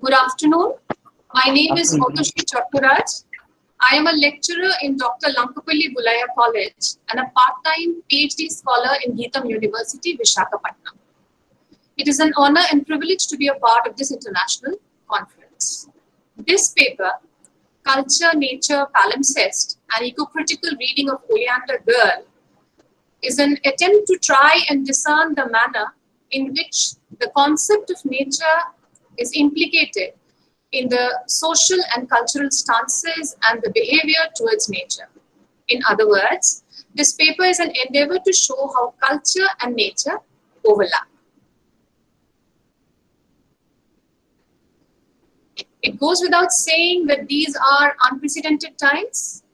Good afternoon. My name is Afternoon. Motoshi Chatturaj. I am a lecturer in Dr. Lankapalli Bulaya College and a part-time PhD scholar in Geetham University, Visakhapatnam. It is an honor and privilege to be a part of this international conference. This paper, Culture, Nature, Palimpsest, an eco-critical reading of Oleander Girl, is an attempt to try and discern the manner in which the concept of nature is implicated in the social and cultural stances and the behavior towards nature. In other words, this paper is an endeavor to show how culture and nature overlap. It goes without saying that these are unprecedented times,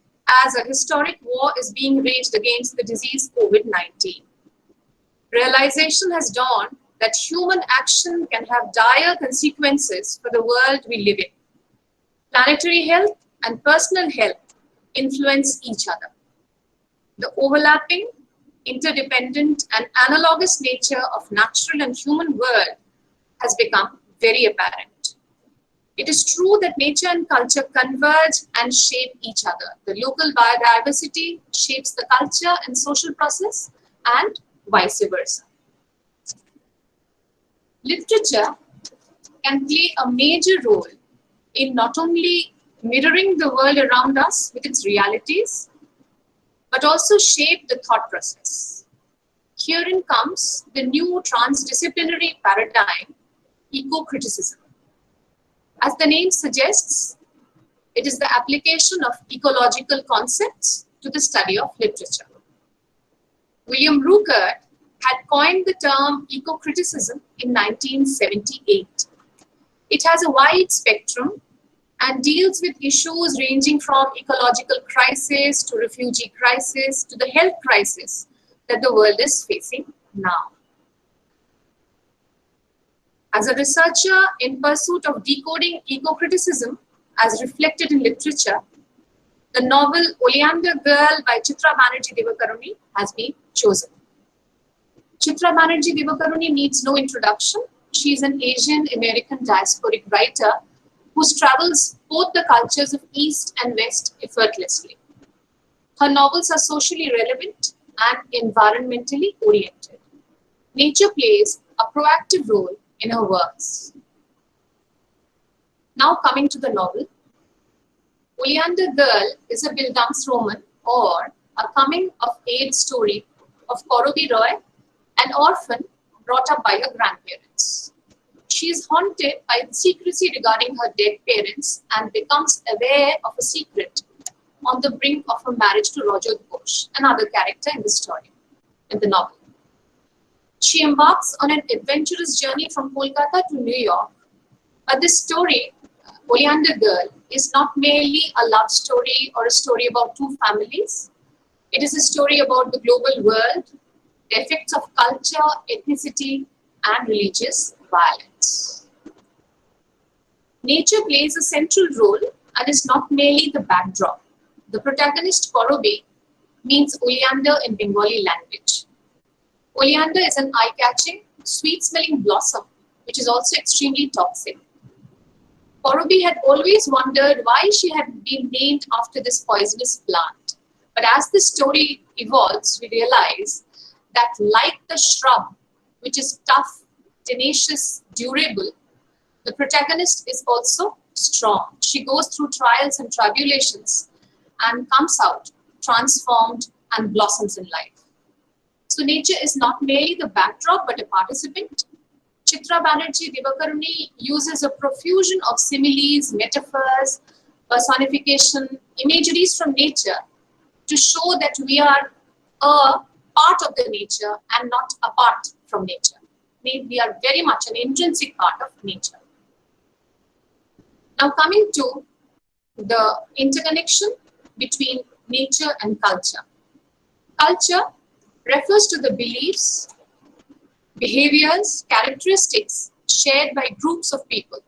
as a historic war is being waged against the disease COVID-19. Realization has dawned that human action can have dire consequences for the world we live in. Planetary health and personal health influence each other. The overlapping, interdependent, and analogous nature of natural and human world has become very apparent. It is true that nature and culture converge and shape each other. The local biodiversity shapes the culture and social process, and vice versa. Literature can play a major role in not only mirroring the world around us with its realities, but also shape the thought process. Herein comes the new transdisciplinary paradigm, eco-criticism. As the name suggests, it is the application of ecological concepts to the study of literature. William Ruckert had coined the term eco-criticism in 1978. It has a wide spectrum and deals with issues ranging from ecological crisis to refugee crisis to the health crisis that the world is facing now. As a researcher in pursuit of decoding eco-criticism as reflected in literature, the novel Oleander Girl by Chitra Banerjee Divakaruni has been chosen. Chitra Banerjee Divakaruni needs no introduction. She is an Asian American diasporic writer who travels both the cultures of East and West effortlessly. Her novels are socially relevant and environmentally oriented. Nature plays a proactive role in her works. Now coming to the novel, Oleander Girl is a Bildungsroman, or a coming-of-age story of Korobi Roy, an orphan brought up by her grandparents. She is haunted by the secrecy regarding her dead parents and becomes aware of a secret on the brink of her marriage to Roger Ghosh, another character in the story, in the novel. She embarks on an adventurous journey from Kolkata to New York, but this story, Oleander Girl, is not merely a love story or a story about two families. It is a story about the global world, the effects of culture, ethnicity, and religious violence. Nature plays a central role and is not merely the backdrop. The protagonist, Korobi, means oleander in Bengali language. Oleander is an eye-catching, sweet-smelling blossom, which is also extremely toxic. Korobi had always wondered why she had been named after this poisonous plant. But as the story evolves, we realize that like the shrub, which is tough, tenacious, durable, the protagonist is also strong. She goes through trials and tribulations and comes out transformed and blossoms in life. So nature is not merely the backdrop, but a participant. Chitra Banerjee Divakaruni uses a profusion of similes, metaphors, personification, imageries from nature to show that we are a part of the nature and not apart from nature. We are very much an intrinsic part of nature. Now coming to the interconnection between nature and culture. Culture refers to the beliefs, behaviors, characteristics shared by groups of people.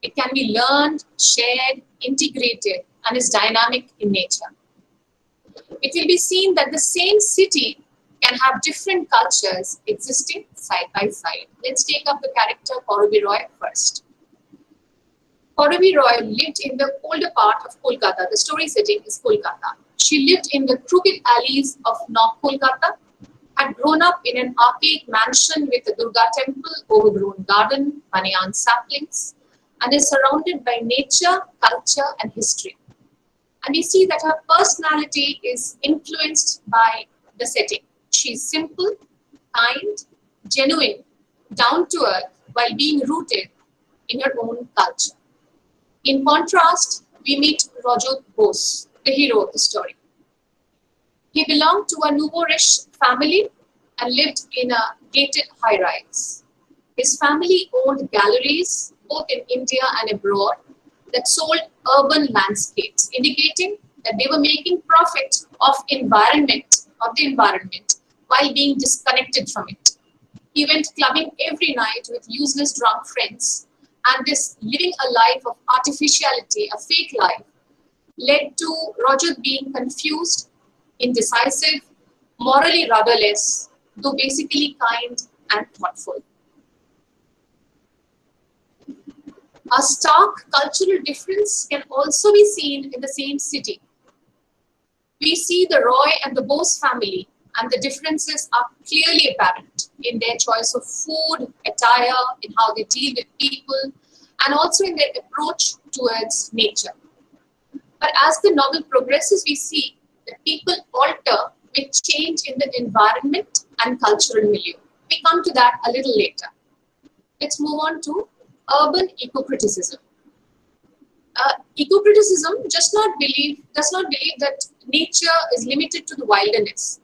It can be learned, shared, integrated, and is dynamic in nature. It will be seen that the same city can have different cultures existing side by side. Let's take up the character Korobi Roy first. Korobi Roy lived in the older part of Kolkata. The story setting is Kolkata. She lived in the crooked alleys of North Kolkata, had grown up in an archaic mansion with a Durga temple, overgrown garden, banyan saplings, and is surrounded by nature, culture, and history. And we see that her personality is influenced by the setting. She's simple, kind, genuine, down to earth, while being rooted in her own culture. In contrast, we meet Rajat Bose, the hero of the story. He belonged to a nouveau-riche family and lived in a gated high-rise. His family owned galleries, both in India and abroad, that sold urban landscapes, indicating that they were making profit of the environment, while being disconnected from it. He went clubbing every night with useless drunk friends, and this living a life of artificiality, a fake life, led to Rajat being confused, indecisive, morally rudderless, though basically kind and thoughtful. A stark cultural difference can also be seen in the same city. We see the Roy and the Bose family, and the differences are clearly apparent in their choice of food, attire, in how they deal with people, and also in their approach towards nature. But as the novel progresses, we see that people alter with change in the environment and cultural milieu. We come to that a little later. Let's move on to urban eco-criticism. Eco-criticism does not believe that nature is limited to the wilderness.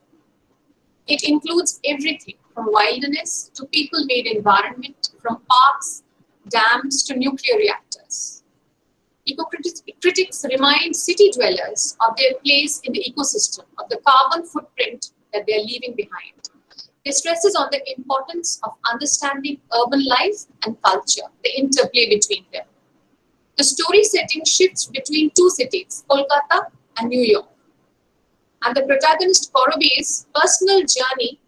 It includes everything from wilderness to people-made environment, from parks, dams to nuclear reactors. Eco-critics remind city dwellers of their place in the ecosystem, of the carbon footprint that they are leaving behind. They stresses on the importance of understanding urban life and culture, the interplay between them. The story setting shifts between two cities, Kolkata and New York. And the protagonist Korobi's personal journey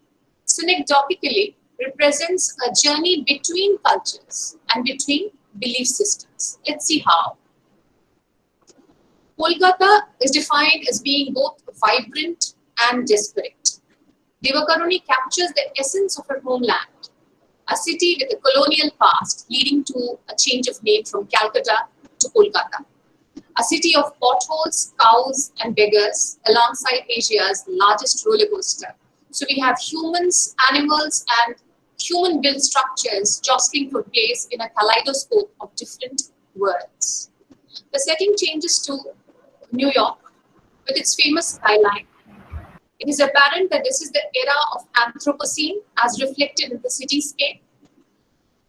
synecdochically represents a journey between cultures and between belief systems. Let's see how. Kolkata is defined as being both vibrant and desperate. Devakaruni captures the essence of her homeland, a city with a colonial past leading to a change of name from Calcutta to Kolkata. A city of potholes, cows, and beggars alongside Asia's largest roller coaster. So we have humans, animals, and human-built structures jostling for place in a kaleidoscope of different worlds. The setting changes to New York with its famous skyline. It is apparent that this is the era of Anthropocene as reflected in the cityscape.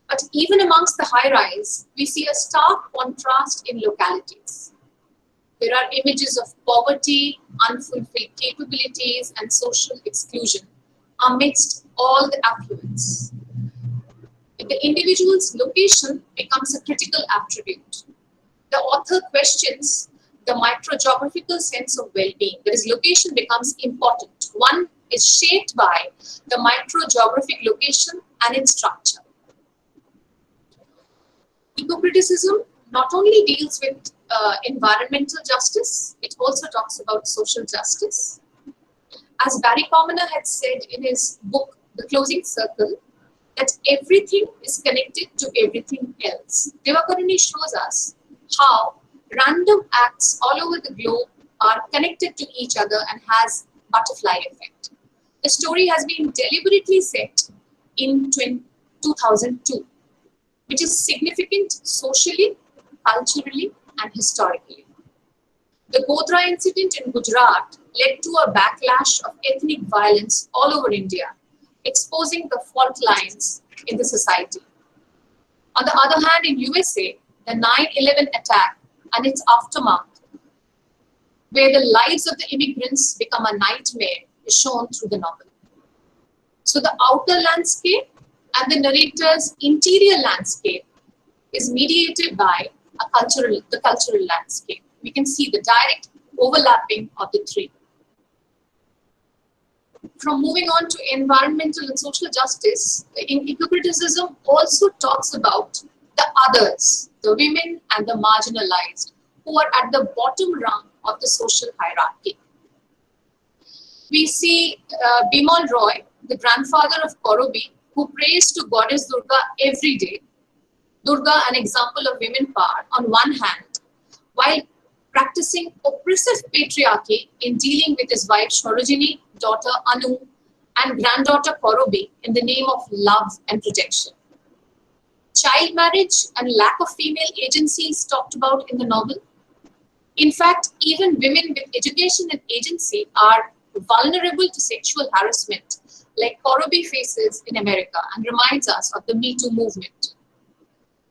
But even amongst the high-rise, we see a stark contrast in localities. There are images of poverty, unfulfilled capabilities, and social exclusion amidst all the affluence. The individual's location becomes a critical attribute. The author questions the microgeographical sense of well-being. That is, location becomes important. One is shaped by the microgeographic location and its structure. Eco-criticism not only deals with environmental justice, it also talks about social justice. As Barry Commoner had said in his book, The Closing Circle, that everything is connected to everything else. Devakaruni shows us how random acts all over the globe are connected to each other and has butterfly effect. The story has been deliberately set in 2002, which is significant socially, culturally, and historically. The Godhra incident in Gujarat led to a backlash of ethnic violence all over India, exposing the fault lines in the society. On the other hand, in USA, the 9/11 attack and its aftermath, where the lives of the immigrants become a nightmare, is shown through the novel. So the outer landscape and the narrator's interior landscape is mediated by the cultural landscape. We can see the direct overlapping of the three. From moving on to environmental and social justice, in eco-criticism also talks about the others, the women and the marginalized, who are at the bottom rung of the social hierarchy. We see Bimal Roy, the grandfather of Korobi, who prays to goddess Durga every day. Durga, an example of women power on one hand, while practicing oppressive patriarchy in dealing with his wife Sarojini, daughter Anu, and granddaughter Korobi in the name of love and protection. Child marriage and lack of female agency is talked about in the novel. In fact, even women with education and agency are vulnerable to sexual harassment, like Korobi faces in America, and reminds us of the Me Too movement.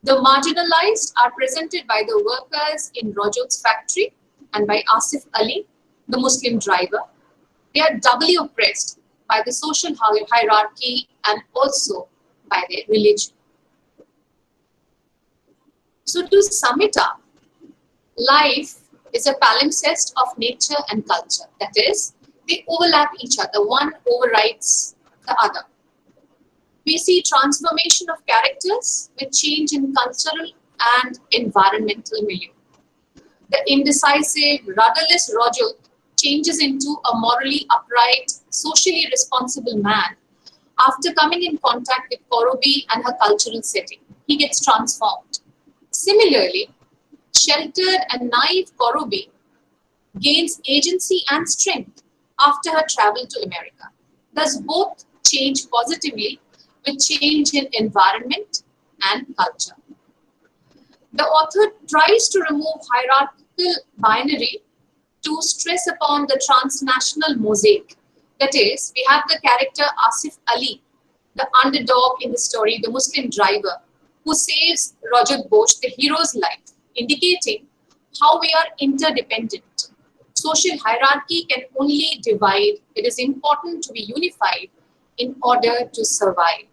The marginalized are presented by the workers in Rajot's factory and by Asif Ali, the Muslim driver. They are doubly oppressed by the social hierarchy and also by their religion. So to sum it up, life is a palimpsest of nature and culture. That is, they overlap each other. One overrides the other. We see transformation of characters with change in cultural and environmental milieu. The indecisive, rudderless Rajat changes into a morally upright, socially responsible man after coming in contact with Korobi and her cultural setting. He gets transformed. Similarly, sheltered and naive Korobi gains agency and strength after her travel to America. Thus, both change positively with change in environment and culture. The author tries to remove hierarchical binary to stress upon the transnational mosaic. That is, we have the character Asif Ali, the underdog in the story, the Muslim driver, who saves Rajat Bosch, the hero's life, indicating how we are interdependent. Social hierarchy can only divide. It is important to be unified in order to survive.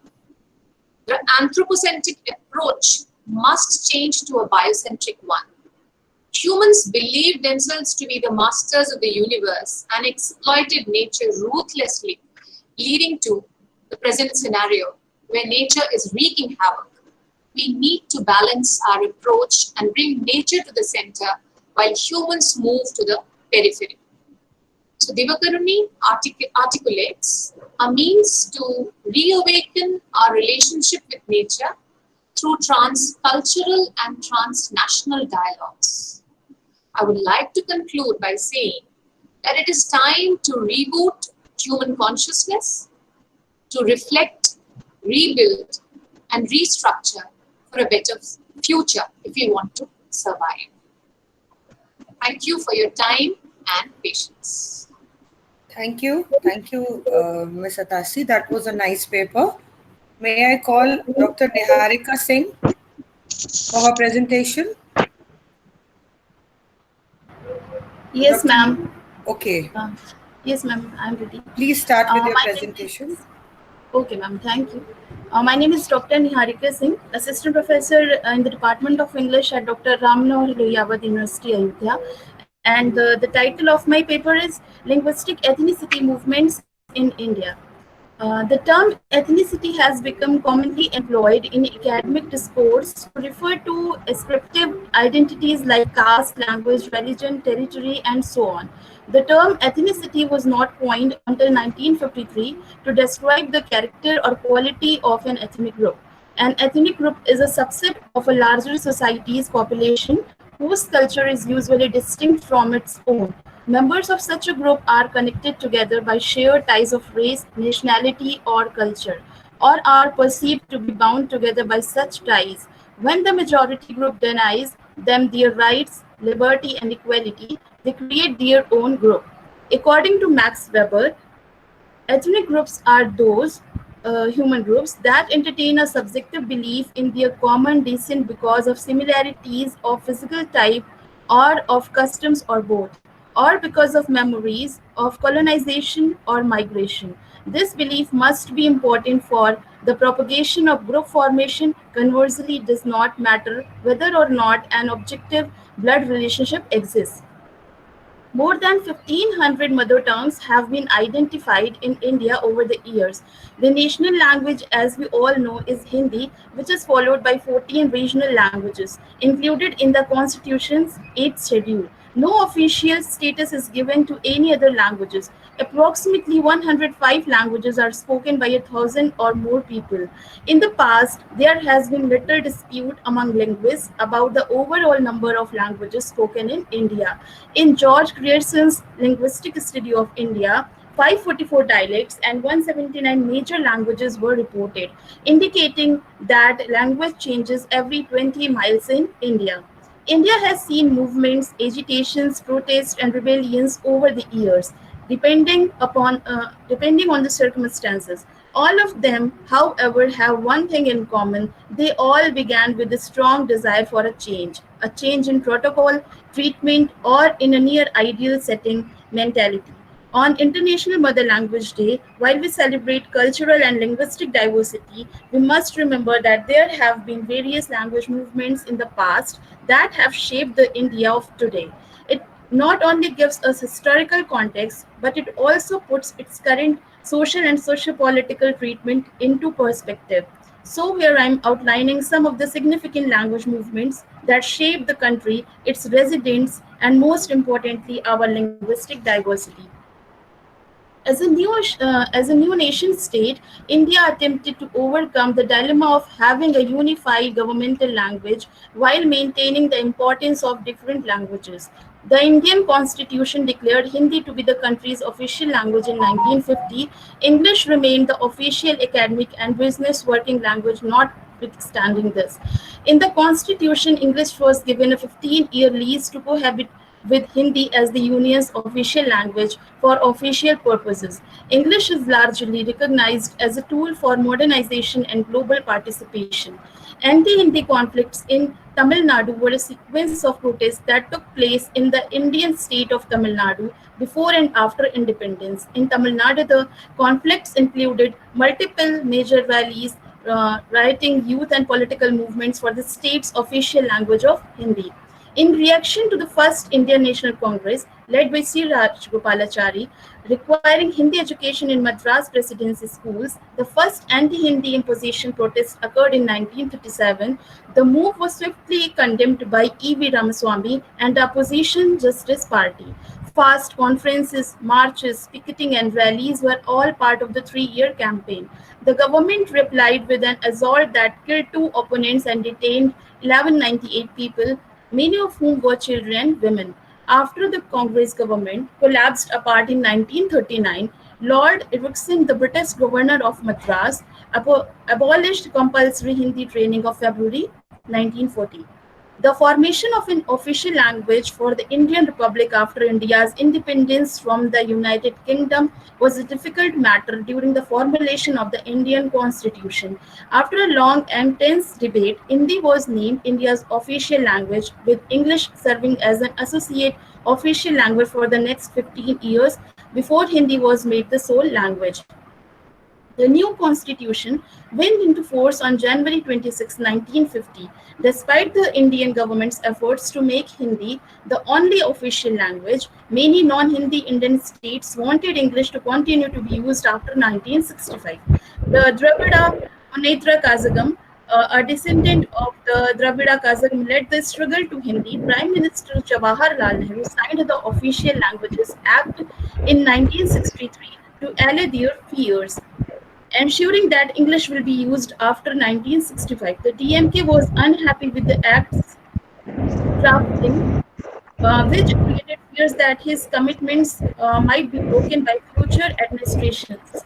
The anthropocentric approach must change to a biocentric one. Humans believed themselves to be the masters of the universe and exploited nature ruthlessly, leading to the present scenario where nature is wreaking havoc. We need to balance our approach and bring nature to the center while humans move to the periphery. So Divakaruni articulates a means to reawaken our relationship with nature through transcultural and transnational dialogues. I would like to conclude by saying that it is time to reboot human consciousness, to reflect, rebuild, and restructure for a better future if we want to survive. Thank you for your time and patience. Thank you, Ms. Atasi. That was a nice paper. May I call Dr. Niharika Singh for her presentation? Yes, ma'am. Okay. Yes, ma'am, I'm ready. Please start with your presentation. Okay, ma'am, thank you. My name is Dr. Niharika Singh, Assistant Professor in the Department of English at Dr. Ram Manohar Lohiya University, Ayodhya. And the title of my paper is Linguistic Ethnicity Movements in India. The term ethnicity has become commonly employed in academic discourse to refer to ascriptive identities like caste, language, religion, territory, and so on. The term ethnicity was not coined until 1953 to describe the character or quality of an ethnic group. An ethnic group is a subset of a larger society's population whose culture is usually distinct from its own. Members of such a group are connected together by shared ties of race, nationality, or culture, or are perceived to be bound together by such ties. When the majority group denies them their rights, liberty, and equality, they create their own group. According to Max Weber, ethnic groups are those human groups that entertain a subjective belief in their common descent because of similarities of physical type or of customs or both, or because of memories of colonization or migration. This belief must be important for the propagation of group formation. Conversely, it does not matter whether or not an objective blood relationship exists. More than 1,500 mother tongues have been identified in India over the years. The national language, as we all know, is Hindi, which is followed by 14 regional languages, included in the Constitution's 8th schedule. No official status is given to any other languages. Approximately 105 languages are spoken by 1,000 or more people. In the past, there has been little dispute among linguists about the overall number of languages spoken in India. In George Grierson's Linguistic Study of India, 544 dialects and 179 major languages were reported, indicating that language changes every 20 miles in India. India has seen movements, agitations, protests, and rebellions over the years, depending on the circumstances. All of them, however, have one thing in common: they all began with a strong desire for a change in protocol, treatment, or in a near ideal setting mentality. On International Mother Language Day, while we celebrate cultural and linguistic diversity, we must remember that there have been various language movements in the past that have shaped the India of today. It not only gives us historical context, but it also puts its current social and socio-political treatment into perspective. So here I'm outlining some of the significant language movements that shape the country, its residents, and most importantly, our linguistic diversity. As a new nation state, India attempted to overcome the dilemma of having a unified governmental language while maintaining the importance of different languages. The Indian Constitution declared Hindi to be the country's official language in 1950. English remained the official academic and business working language, notwithstanding this. In the Constitution, English was given a 15-year lease to cohabit with Hindi as the Union's official language for official purposes. English is largely recognized as a tool for modernization and global participation. Anti-Hindi conflicts in Tamil Nadu were a sequence of protests that took place in the Indian state of Tamil Nadu before and after independence. In Tamil Nadu, the conflicts included multiple major rallies, rioting, youth, and political movements for the state's official language of Hindi. In reaction to the first Indian National Congress, led by C. Rajgopalachari, requiring Hindi education in Madras Presidency schools, the first anti-Hindi imposition protest occurred in 1937. The move was swiftly condemned by E.V. Ramaswamy and the opposition Justice Party. Fast conferences, marches, picketing, and rallies were all part of the 3-year campaign. The government replied with an assault that killed 2 opponents and detained 1198 people, many of whom were children and women. After the Congress government collapsed apart in 1939, Lord Irvington, the British governor of Madras, abolished compulsory Hindi training of February 1940. The formation of an official language for the Indian Republic after India's independence from the United Kingdom was a difficult matter during the formulation of the Indian Constitution. After a long and tense debate, Hindi was named India's official language, with English serving as an associate official language for the next 15 years before Hindi was made the sole language. The new constitution went into force on January 26, 1950. Despite the Indian government's efforts to make Hindi the only official language, many non-Hindi Indian states wanted English to continue to be used after 1965. The Dravida Munnetra Kazhagam, a descendant of the Dravida Kazhagam, led the struggle to Hindi. Prime Minister Jawaharlal Nehru signed the Official Languages Act in 1963 to allay their fears, ensuring that English will be used after 1965. The DMK was unhappy with the act's drafting, which created fears that his commitments might be broken by future administrations.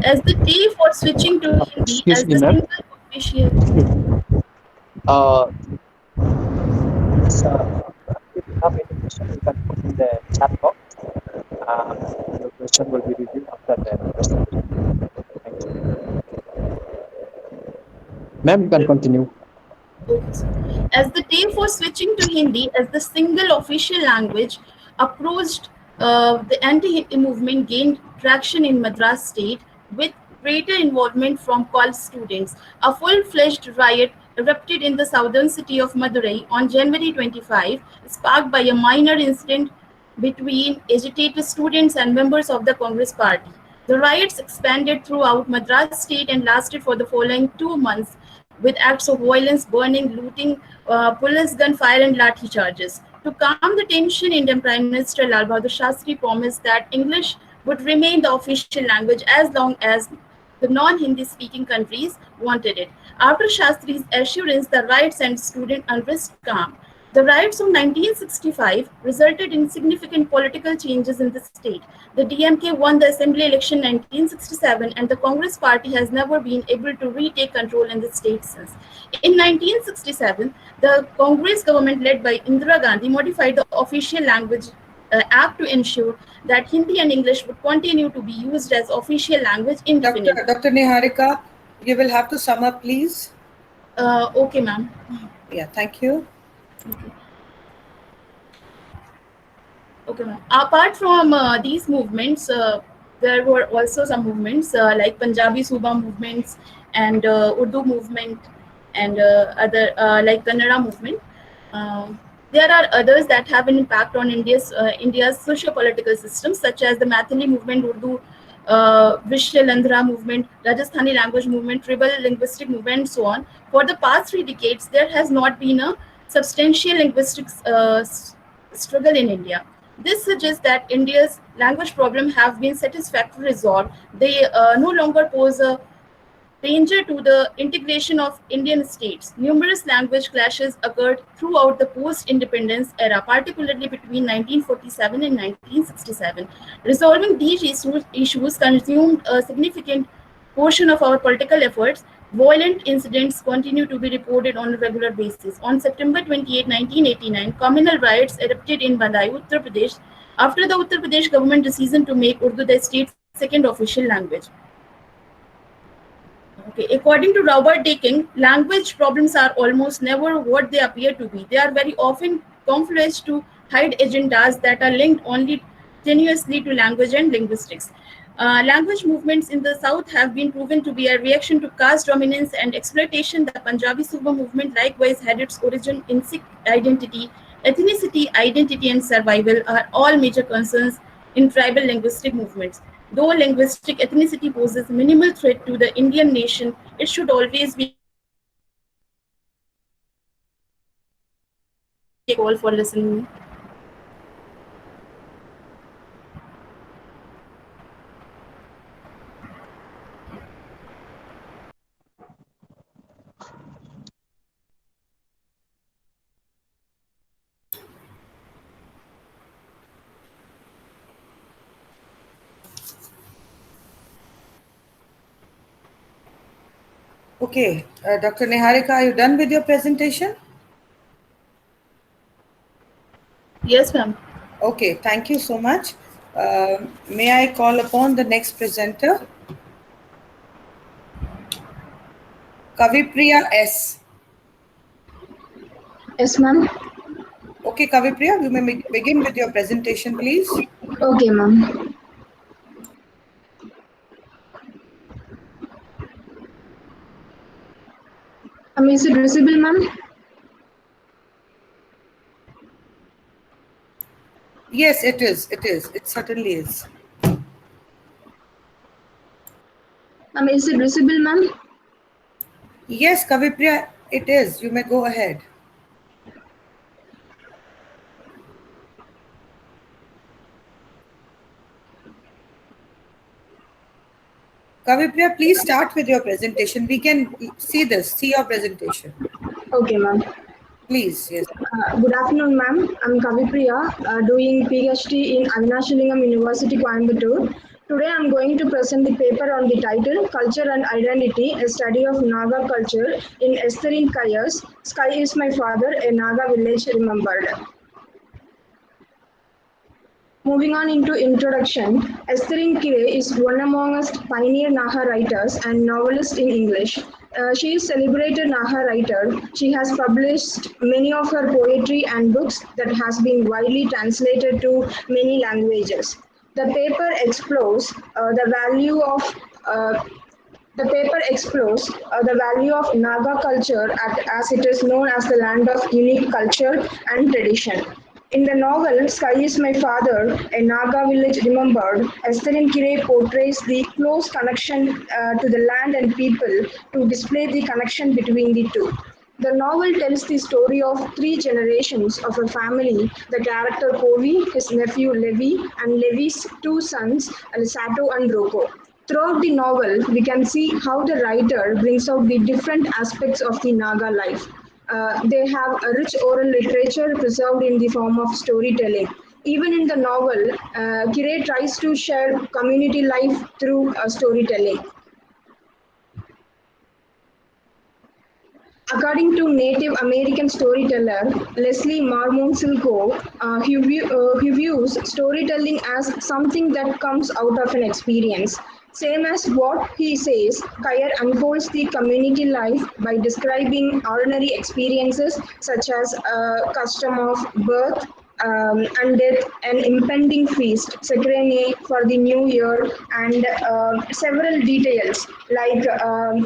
As the day for switching to Hindi Excuse as me, the ma'am. single official. If you have any question, you can put in the chat box. Your question will be reviewed after the presentation. Thank you. Ma'am, you can continue. Okay, sir. As the day for switching to Hindi as the single official language approached, the anti-Hindi movement gained traction in Madras state, with greater involvement from college students. A full-fledged riot erupted in the southern city of Madurai on January 25, sparked by a minor incident between agitated students and members of the Congress party. The riots expanded throughout Madras state and lasted for the following 2 months, with acts of violence, burning, looting, police gunfire, and lathi charges. To calm the tension, Indian Prime Minister Lal Bahadur Shastri promised that English would remain the official language as long as the non-Hindi speaking countries wanted it. After Shastri's assurance, the riots and student unrest calmed. The riots of 1965 resulted in significant political changes in the state. The DMK won the assembly election in 1967, and the Congress party has never been able to retake control in the state since. In 1967, the Congress government led by Indira Gandhi modified the official language act to ensure that Hindi and English would continue to be used as official language indefinitely. Dr. Niharika, you will have to sum up, please. Okay, ma'am. Yeah, thank you. Okay, ma'am. Apart from these movements, there were also some movements like Punjabi Suba movements and Urdu movement and other like Kannada movement. There are others that have an impact on India's socio-political system, such as the Maithili movement, Urdu, Vishya Landhra movement, Rajasthani language movement, tribal linguistic movement, and so on. For the past 3 decades, there has not been a substantial linguistic struggle in India. This suggests that India's language problem have been satisfactorily resolved. They no longer pose a danger to the integration of Indian states. Numerous language clashes occurred throughout the post-independence era, particularly between 1947 and 1967. Resolving these issues consumed a significant portion of our political efforts. Violent incidents continue to be reported on a regular basis. On September 28, 1989, communal riots erupted in Bandai, Uttar Pradesh, after the Uttar Pradesh government decision to make Urdu the state's second official language. Okay. According to Robert Daking, language problems are almost never what they appear to be. They are very often confluence to hide agendas that are linked only tenuously to language and linguistics. Language movements in the south have been proven to be a reaction to caste dominance and exploitation. The Punjabi Suba movement likewise had its origin in Sikh identity. Ethnicity, identity, and survival are all major concerns in tribal linguistic movements. Though linguistic ethnicity poses minimal threat to the Indian nation, it should always be a call for listening. Okay, Dr. Niharika, are you done with your presentation? Yes, ma'am. Okay, thank you so much. May I call upon the next presenter? Kavipriya S. Yes, ma'am. Okay, Kavipriya, you may begin with your presentation, please. Okay, ma'am. Is it visible, ma'am? Yes, it is. It is. It certainly is. Is it visible, ma'am? Yes, Kavipriya, it is. You may go ahead. Kavipriya, please start with your presentation. We can see your presentation. Okay, ma'am. Please, yes. Good afternoon, ma'am. I'm Kavipriya, doing PhD in Avinashalingam University, Coimbatore. Today, I'm going to present the paper on the title, Culture and Identity, a study of Naga culture in Estherine Kayas, Sky is My Father, a Naga village remembered. Moving on into introduction, Estherine Kire is one amongst pioneer Naga writers and novelists in English. She is a celebrated Naga writer. She has published many of her poetry and books that has been widely translated to many languages. The paper explores the value of The paper explores the value of Naga culture as it is known as the land of unique culture and tradition. In the novel Sky is My Father, a Naga village remembered, Esterin Kire portrays the close connection to the land and people to display the connection between the two. The novel tells the story of three generations of a family, the character Kovi, his nephew Levi, and Levi's two sons, Sato and Roko. Throughout the novel, we can see how the writer brings out the different aspects of the Naga life. They have a rich oral literature preserved in the form of storytelling. Even in the novel, Kire tries to share community life through storytelling. According to Native American storyteller Leslie Marmon Silko, he views storytelling as something that comes out of an experience. Same as what he says, Kayer unfolds the community life by describing ordinary experiences such as a custom of birth, and death, an impending feast, Sakrene for the new year, and several details. Like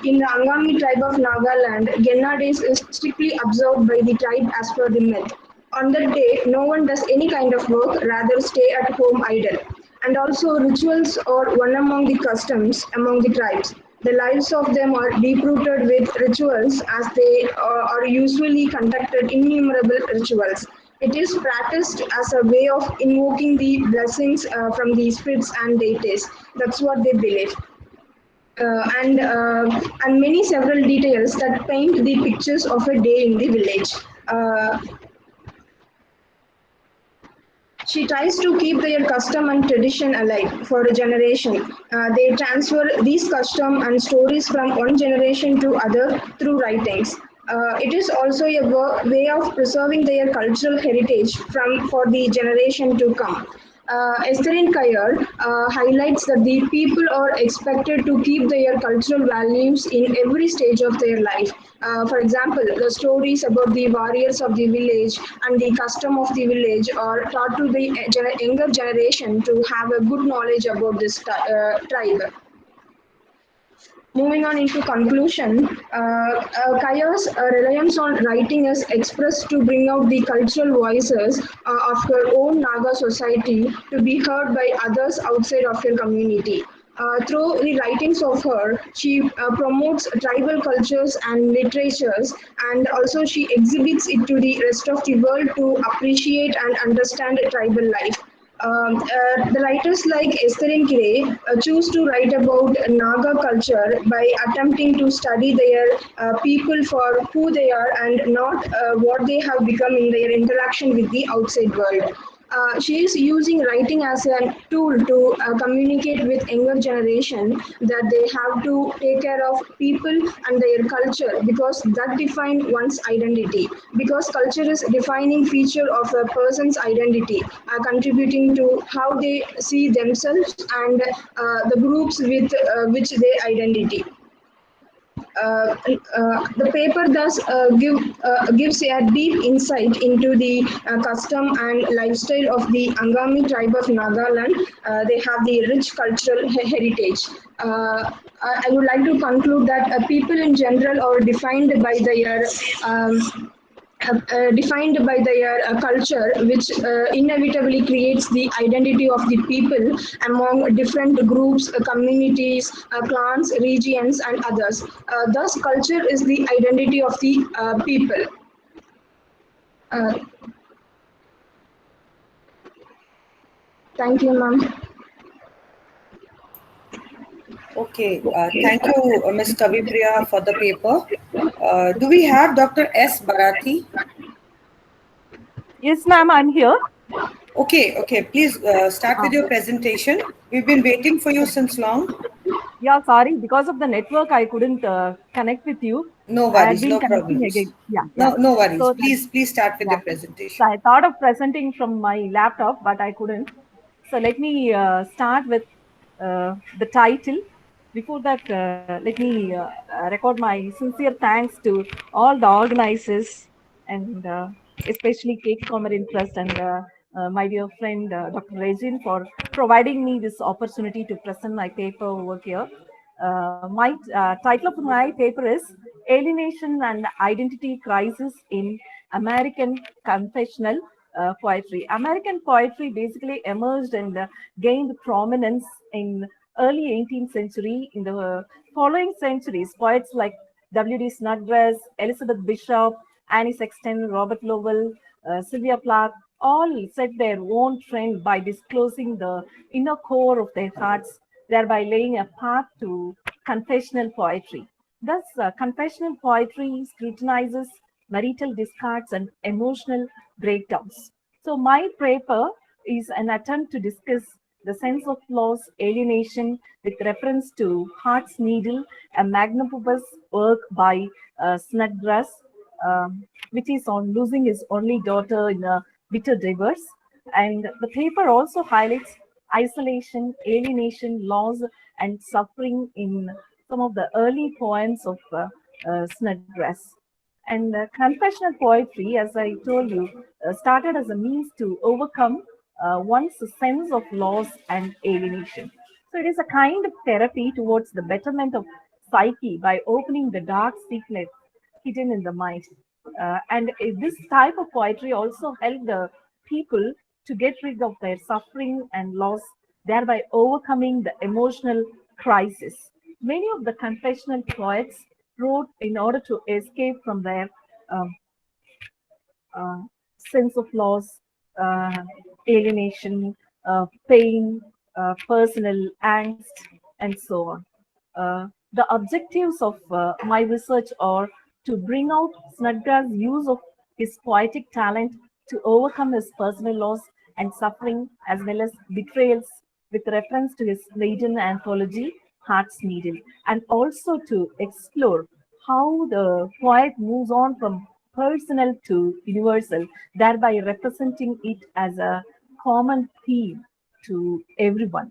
in the Angami tribe of Nagaland, Genna days is strictly observed by the tribe as per the myth. On that day, no one does any kind of work, rather stay at home idle. And also rituals are one among the customs among the tribes. The lives of them are deep rooted with rituals as they are usually conducted innumerable rituals. It is practiced as a way of invoking the blessings from the spirits and deities. That's what they believe. And many several details that paint the pictures of a day in the village. She tries to keep their custom and tradition alive for a generation. They transfer these custom and stories from one generation to other through writings. It is also a way of preserving their cultural heritage for the generation to come. Esterin Kayer highlights that the people are expected to keep their cultural values in every stage of their life. For example, the stories about the warriors of the village and the custom of the village are taught to the younger generation to have a good knowledge about this tribe. Moving on into conclusion, Kaya's reliance on writing is expressed to bring out the cultural voices of her own Naga society to be heard by others outside of her community. Through the writings of her, she promotes tribal cultures and literatures, and also she exhibits it to the rest of the world to appreciate and understand tribal life. The writers like Esterin Kire choose to write about Naga culture by attempting to study their people for who they are and not what they have become in their interaction with the outside world. She is using writing as a tool to communicate with younger generation that they have to take care of people and their culture because that define one's identity. Because culture is defining feature of a person's identity, contributing to how they see themselves and the groups with which they identity. The paper thus gives a deep insight into the custom and lifestyle of the Angami tribe of Nagaland. They have the rich cultural heritage. I would like to conclude that people in general are defined by their culture, which inevitably creates the identity of the people among different groups, communities, clans, regions, and others. Thus, culture is the identity of the people. Thank you, ma'am. Okay, thank you, Ms. Kavipriya, for the paper. Do we have Dr. S. Bharati? Yes, ma'am, I'm here. Okay, please start with your presentation. We've been waiting for you since long. Yeah, sorry, because of the network, I couldn't connect with you. No I had worries, been no connecting problems. again. Yeah. No worries. So Please start with yeah. the presentation. So I thought of presenting from my laptop, but I couldn't. So let me start with the title. Before that, let me record my sincere thanks to all the organizers and especially Cake Comrade Trust and my dear friend Dr. Regine for providing me this opportunity to present my paper over here. My title of my paper is Alienation and Identity Crisis in American Confessional Poetry. American poetry basically emerged and gained prominence in early 18th century. In the following centuries, poets like W.D. Snodgrass, Elizabeth Bishop, Annie Sexton, Robert Lowell, Sylvia Plath, all set their own trend by disclosing the inner core of their hearts, thereby laying a path to confessional poetry. Thus, confessional poetry scrutinizes marital discards and emotional breakdowns. So, my paper is an attempt to discuss the sense of loss, alienation, with reference to Heart's Needle, a magnum opus work by Snodgrass, which is on losing his only daughter in a bitter divorce. And the paper also highlights isolation, alienation, loss, and suffering in some of the early poems of Snodgrass. And confessional poetry, as I told you, started as a means to overcome one's sense of loss and alienation. So it is a kind of therapy towards the betterment of psyche by opening the dark secrets hidden in the mind. And this type of poetry also helped the people to get rid of their suffering and loss, thereby overcoming the emotional crisis. Many of the confessional poets wrote in order to escape from their um, sense of loss, alienation, pain, personal angst, and so on. The objectives of my research are to bring out Snodgrass' use of his poetic talent to overcome his personal loss and suffering, as well as betrayals, with reference to his maiden anthology, Heart's Needle, and also to explore how the poet moves on from personal to universal, thereby representing it as a common theme to everyone.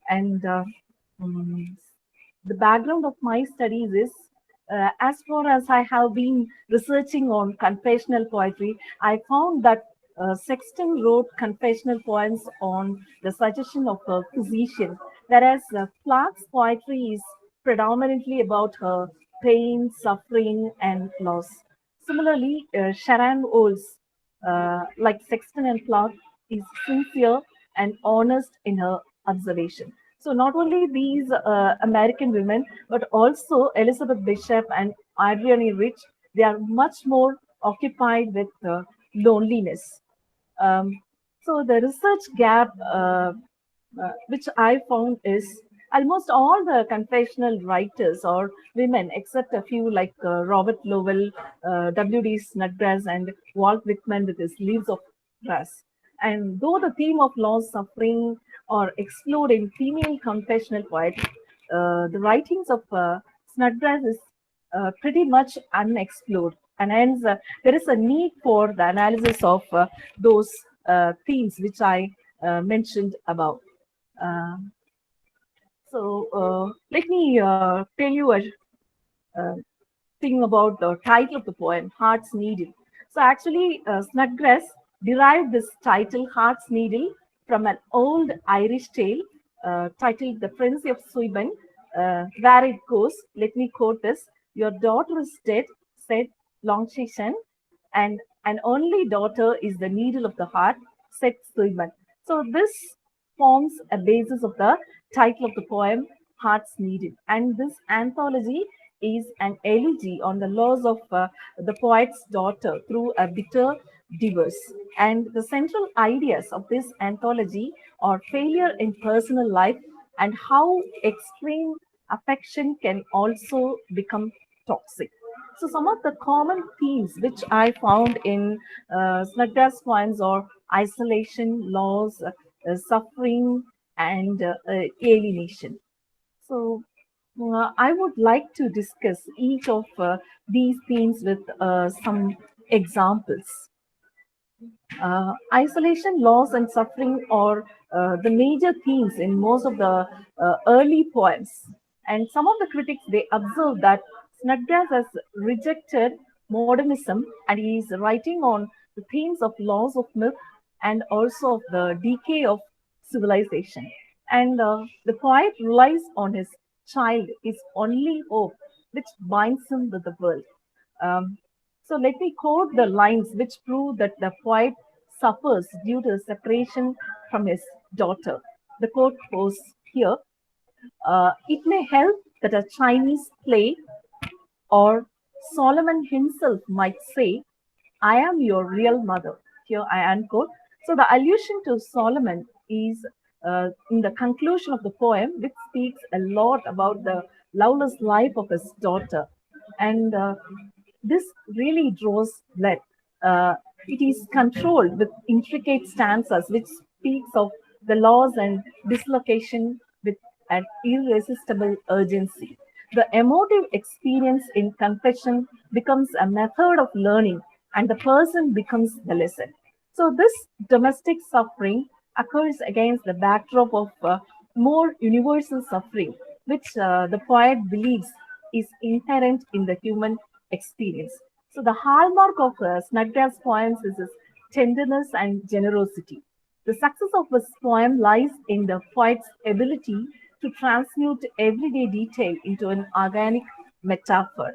And mm, the background of my studies is as far as I have been researching on confessional poetry, I found that Sexton wrote confessional poems on the suggestion of a physician, whereas Clark's poetry is predominantly about her pain, suffering, and loss. Similarly, Sharon Olds, like Sexton and Clark, is sincere and honest in her observation. So not only these American women, but also Elizabeth Bishop and Adrienne Rich, they are much more occupied with loneliness. Um, so the research gap which I found is almost all the confessional writers or women, except a few like Robert Lowell, W.D. Snodgrass, and Walt Whitman with his Leaves of Grass. And though the theme of loss, suffering are explored in female confessional poetry, the writings of Snodgrass is pretty much unexplored. And hence, there is a need for the analysis of those themes which I mentioned above. Uh, so let me tell you a thing about the title of the poem, Heart's Needle. So actually, Snodgrass derived this title, Heart's Needle, from an old Irish tale titled The Frenzy of Suiban, where it goes, let me quote this, "Your daughter is dead," said Longshishan, "and an only daughter is the needle of the heart," said Suiban. So this forms a basis of the title of the poem, Heart's Needle. And this anthology is an elegy on the loss of the poet's daughter through a bitter divorce. And the central ideas of this anthology are failure in personal life and how extreme affection can also become toxic. So some of the common themes which I found in Snodgrass poems are isolation, loss, suffering, and alienation. So I would like to discuss each of these themes with some examples. Isolation, loss, and suffering are the major themes in most of the early poems. And some of the critics, they observe that Snodgrass has rejected modernism and he is writing on the themes of loss of myth and also of the decay of civilization. And the poet relies on his child is only hope which binds him with the world. Um, so let me quote the lines which prove that the poet suffers due to separation from his daughter. The quote goes here: "It may help that a Chinese play or Solomon himself might say, 'I am your real mother.'" Here I unquote. So the allusion to Solomon is in the conclusion of the poem, which speaks a lot about the loveless life of his daughter. And this really draws blood. It is controlled with intricate stanzas, which speaks of the loss and dislocation with an irresistible urgency. The emotive experience in confession becomes a method of learning, and the person becomes the lesson. So, this domestic suffering occurs against the backdrop of more universal suffering, which the poet believes is inherent in the human experience. So, the hallmark of Snodgrass' poems is his tenderness and generosity. The success of his poem lies in the poet's ability to transmute everyday detail into an organic metaphor.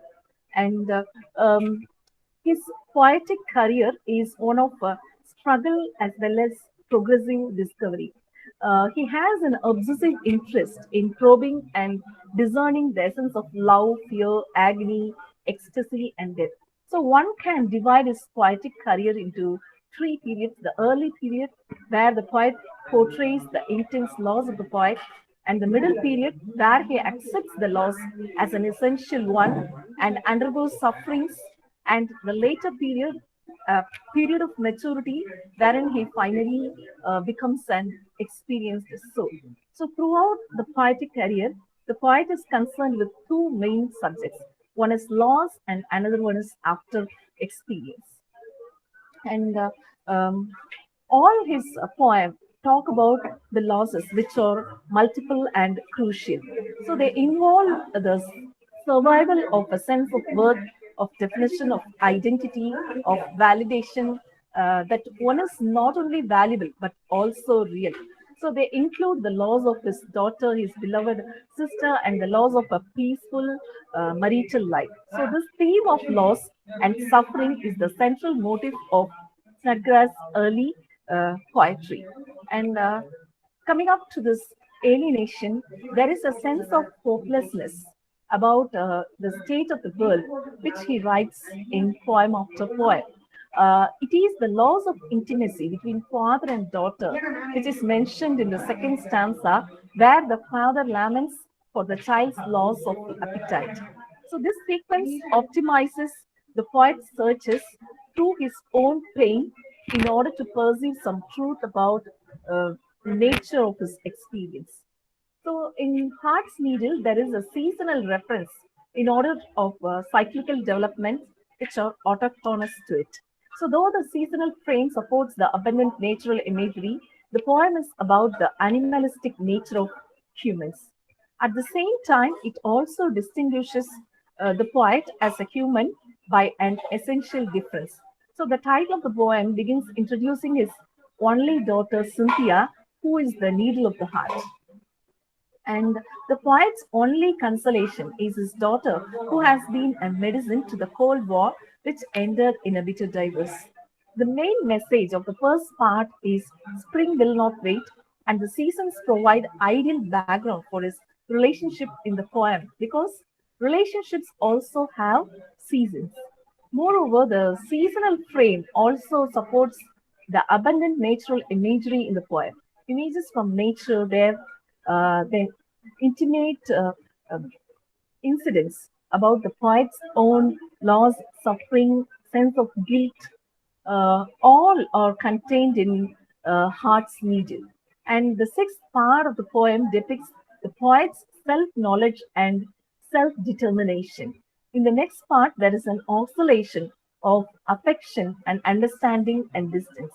And his poetic career is one of struggle as well as progressive discovery. He has an obsessive interest in probing and discerning the essence of love, fear, agony, ecstasy, and death. So one can divide his poetic career into three periods: the early period, where the poet portrays the intense loss of the poet, and the middle period, where he accepts the loss as an essential one and undergoes sufferings, and the later period, period of maturity, wherein he finally becomes an experienced soul. So throughout the poetic career, the poet is concerned with two main subjects. One is loss, and another one is after experience. And all his poems talk about the losses, which are multiple and crucial. So they involve the survival of a sense of worth, of definition of identity, of validation, that one is not only valuable but also real. So they include the loss of his daughter, his beloved sister, and the loss of a peaceful marital life. So this theme of loss and suffering is the central motive of Snodgrass' early poetry. And coming up to this alienation, there is a sense of hopelessness about the state of the world, which he writes in poem after poem. It is the loss of intimacy between father and daughter, which is mentioned in the second stanza, where the father laments for the child's loss of appetite. So this sequence optimizes the poet's searches through his own pain in order to perceive some truth about the nature of his experience. So in Heart's Needle, there is a seasonal reference in order of cyclical development which are autochthonous to it. So though the seasonal frame supports the abundant natural imagery, the poem is about the animalistic nature of humans. At the same time, it also distinguishes the poet as a human by an essential difference. So the title of the poem begins introducing his only daughter Cynthia, who is the needle of the heart. And the poet's only consolation is his daughter, who has been a medicine to the Cold War, which ended in a bitter divorce. The main message of the first part is spring will not wait, and the seasons provide ideal background for his relationship in the poem because relationships also have seasons. Moreover, the seasonal frame also supports the abundant natural imagery in the poem. Images from nature, their intimate incidents about the poet's own loss, suffering, sense of guilt, all are contained in Heart's Needle. And the sixth part of the poem depicts the poet's self-knowledge and self-determination. In the next part, there is an oscillation of affection and understanding and distance,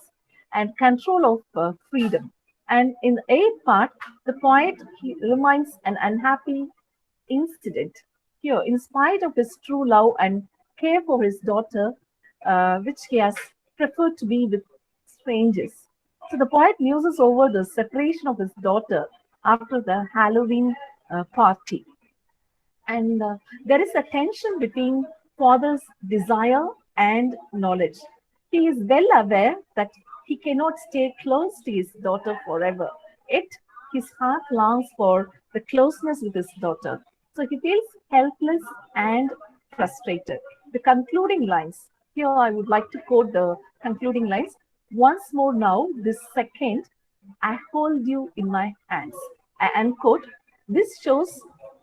and control of freedom. And in the eighth part, the poet he reminds an unhappy incident. Here, in spite of his true love and care for his daughter, which he has preferred to be with strangers. So the poet muses over the separation of his daughter after the Halloween party. And there is a tension between father's desire and knowledge. He is well aware that he cannot stay close to his daughter forever, yet his heart longs for the closeness with his daughter. So he feels helpless and frustrated. The concluding lines. Here I would like to quote the concluding lines. Once more now, this second, I hold you in my hands. Unquote. This shows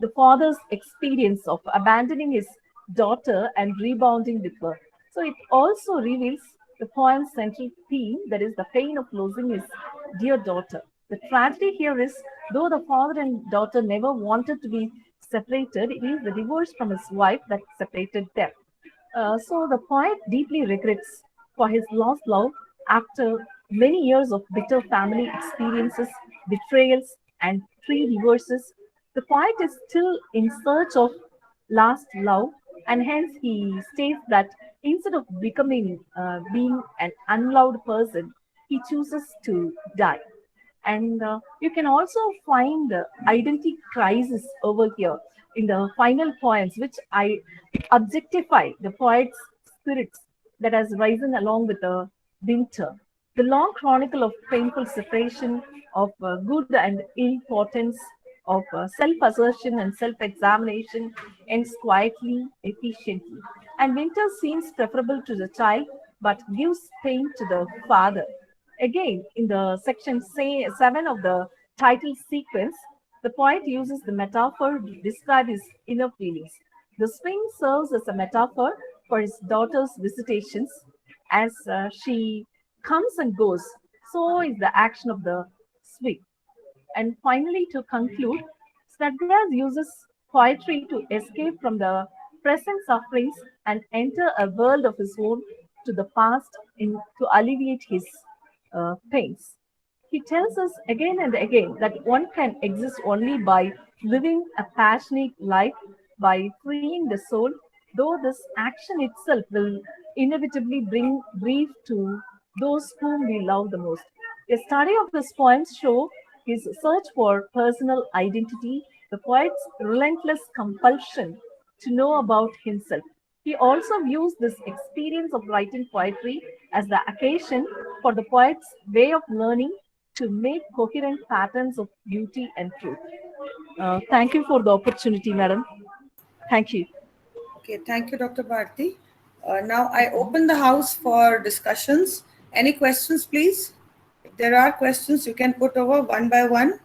the father's experience of abandoning his daughter and rebounding with her. So it also reveals the poem's central theme, that is the pain of losing his dear daughter. The tragedy here is, though the father and daughter never wanted to be separated, it is the divorce from his wife that separated them. So the poet deeply regrets for his lost love after many years of bitter family experiences, betrayals, and three divorces. The poet is still in search of last love, and hence he states that instead of being an unloved person, he chooses to die. And you can also find identity crisis over here in the final poems, which I objectify the poet's spirits that has risen along with the winter. The long chronicle of painful separation, of good and ill portents, of self-assertion and self-examination ends quietly, efficiently. And winter seems preferable to the child, but gives pain to the father. Again, in the section 7 of the title sequence, the poet uses the metaphor to describe his inner feelings. The spring serves as a metaphor for his daughter's visitations. As she comes and goes, so is the action of the spring. And finally, to conclude, Snodgrass uses poetry to escape from the present sufferings and enter a world of his own to the past to alleviate his pains. He tells us again and again that one can exist only by living a passionate life, by freeing the soul, though this action itself will inevitably bring grief to those whom we love the most. A study of his poems show his search for personal identity, the poet's relentless compulsion to know about himself. He also views this experience of writing poetry as the occasion for the poet's way of learning to make coherent patterns of beauty and truth. Thank you for the opportunity, madam. Thank you. Okay, thank you, Dr. Bharti. Now I open the house for discussions. Any questions, please? If there are questions, you can put over one by one.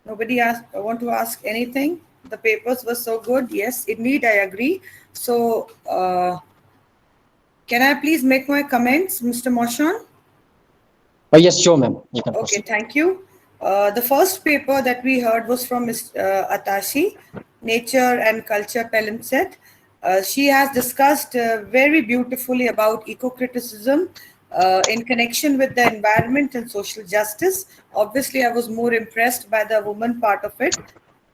Nobody want to ask anything? The papers were so good. Yes, indeed, I agree. So, can I please make my comments, Mr. Moshon? Oh, yes, sure, ma'am. You can Okay, proceed. thank you. The first paper that we heard was from Ms. Atashi, Nature and Culture Palimpsest. She has discussed very beautifully about eco-criticism in connection with the environment and social justice. Obviously, I was more impressed by the woman part of it.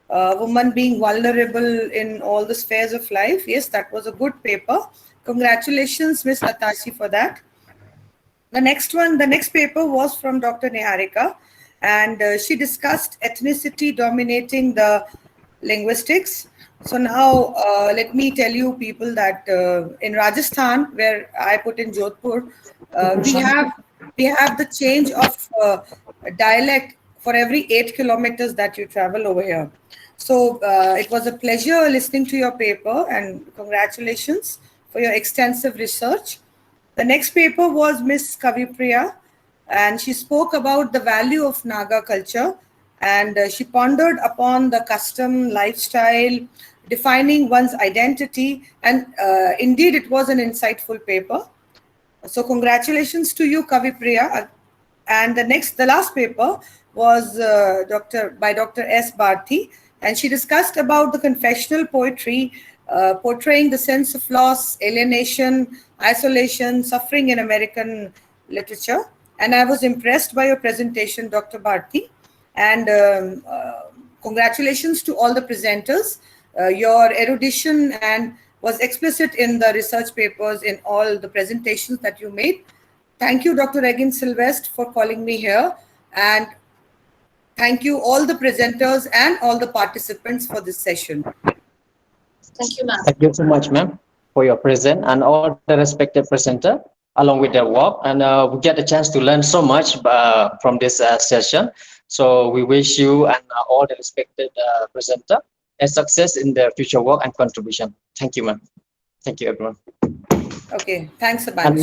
Woman being vulnerable in all the spheres of life. Yes, that was a good paper. Congratulations, Ms. Atashi, for that. The next paper was from Dr. Niharika, and she discussed ethnicity dominating the linguistics. So now let me tell you people that in Rajasthan, where I put in Jodhpur, we have the change of dialect for every 8 kilometers that you travel over here. So it was a pleasure listening to your paper, and congratulations for your extensive research. The next paper was Miss Kavipriya, and she spoke about the value of Naga culture, and she pondered upon the custom, lifestyle, defining one's identity, and indeed it was an insightful paper. So congratulations to you, Kavipriya. And the last paper was by Dr. S. Bharti, and she discussed about the confessional poetry, portraying the sense of loss, alienation, isolation, suffering in American literature. And I was impressed by your presentation, Dr. Bharti. And congratulations to all the presenters. Your erudition and was explicit in the research papers in all the presentations that you made. Thank you, Dr. Regin Sylvestre, for calling me here. And thank you all the presenters and all the participants for this session. Thank you, ma'am. Thank you so much, ma'am, for your present and all the respected presenter along with their work. And we get a chance to learn so much from this session. So we wish you and all the respected presenter a success in their future work and contribution. Thank you, ma'am. Thank you, everyone. Okay, thanks a bunch. And